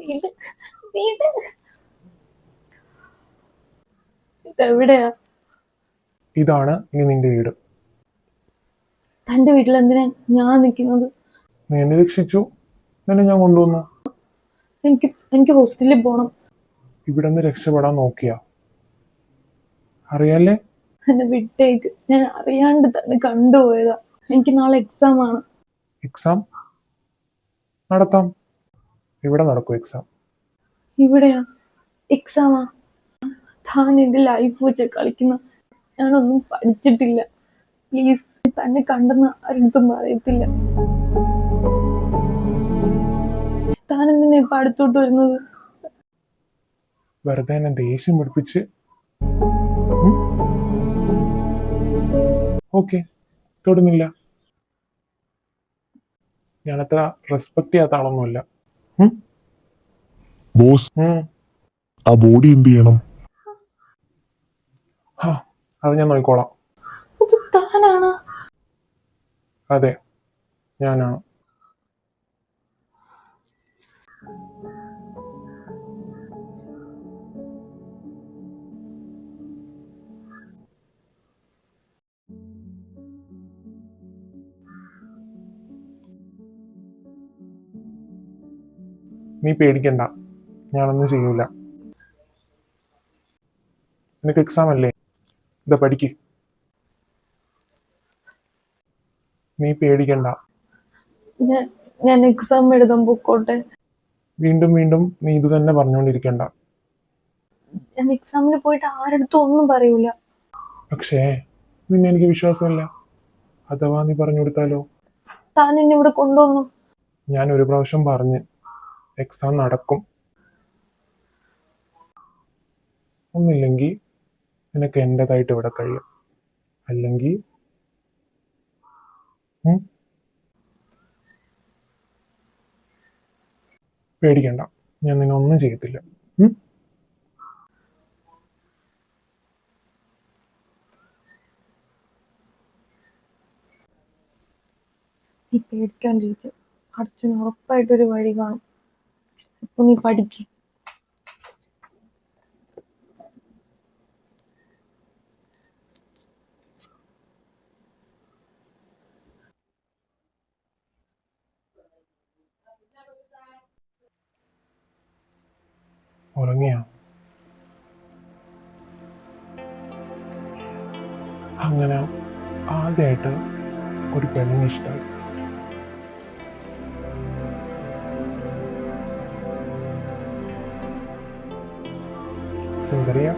വീട് വീട് ഇതെവിടെയാ? ഇതാണ് ഇനി നിന്റെ വീട്. തന്റെ വീട്ടിൽ എന്തിനാ ഞാൻ നിൽക്കുന്നത്? നീ എന്നെ രക്ഷിച്ചു, നിന്നെ ഞാൻ കൊണ്ടുവന്നു. എനിക്ക് എനിക്ക് ഹോസ്റ്റലിൽ പോണം. ഇവിടെ നിന്ന് രക്ഷപ്പെടാൻ നോക്കിയാ അറിയാലേ? എന്നെ വിട്ടേക്ക്. ഞാൻ അറിയാണ്ട് തന്നെ കണ്ടുപോയതാ. എനിക്ക് നാളെ എക്സാം ആണ്. എക്സാം നടത്താം. ഇവിടെ നടക്കും എക്സാം. ഇവിടെയാ എക്സാമാ? താൻ എന്റെ ലൈഫ് വെച്ച് കളിക്കുന്ന. ഞാനൊന്നും പഠിച്ചിട്ടില്ല. പ്ലീസ്, തന്നെ കണ്ടെന്ന് ആരെടുത്തും പറയത്തില്ല. താൻ എന്തിനാ ഇപ്പൊ അടുത്തോട്ട് വരുന്നത്? വെറുതെ എന്നെ ദേഷ്യം പിടിപ്പിച്ച്. ഓക്കെ, തൊടുന്നില്ല. ഞാനത്ര റെസ്പെക്ട് ചെയ്യാത്ത ആളൊന്നുമല്ല. ബോസ്, ആ ബോഡി എന്ത് ചെയ്യണം? അത് ഞാൻ നോക്കിക്കോളാം. ഇത് താനാണ്? അതെ, ഞാനാണ്. നീ പേടിക്കണ്ട, ഞാനൊന്നും ചെയ്യൂല. നിനക്ക് എക്സാം അല്ലേ? ഇതാ പഠിക്ക്. നീ പേടിക്കണ്ട. ഞാൻ എക്സാം എഴുതാൻ പൊക്കോട്ടെ? വീണ്ടും വീണ്ടും നീ ഇത് തന്നെ പറഞ്ഞുകൊണ്ടിരിക്കണ്ട. ഞാൻ എക്സാമിന് പോയിട്ട് ആരെടുത്തും ഒന്നും പറയൂല. പക്ഷേ നിന്നെ എനിക്ക് വിശ്വാസമില്ല. അഥവാ നീ പറഞ്ഞു കൊടുത്താലോ? താൻ എന്നെ ഇവിടെ കൊണ്ടുവന്നു. ഞാൻ ഒരു പ്രാവശ്യം പറഞ്ഞ് എക്സാം നടക്കും. ഒന്നില്ലെങ്കിൽ നിനക്ക് എൻ്റെതായിട്ട് ഇവിടെ കഴിയും, അല്ലെങ്കിൽ പേടിക്കണ്ട, ഞാൻ നിന്നെ ഒന്നും ചെയ്യത്തില്ല. നീ പേടിക്കാണ്ടിരിക്കും. അർജുൻ ഉറപ്പായിട്ടൊരു വഴി കാണും. അപ്പൊ നീ പഠിക്കും. ഉറങ്ങിയ അങ്ങനെ ആദ്യമായിട്ട് ഒരു പെണ്ണിനെ ഇഷ്ടമായി. സുന്ദരിയ.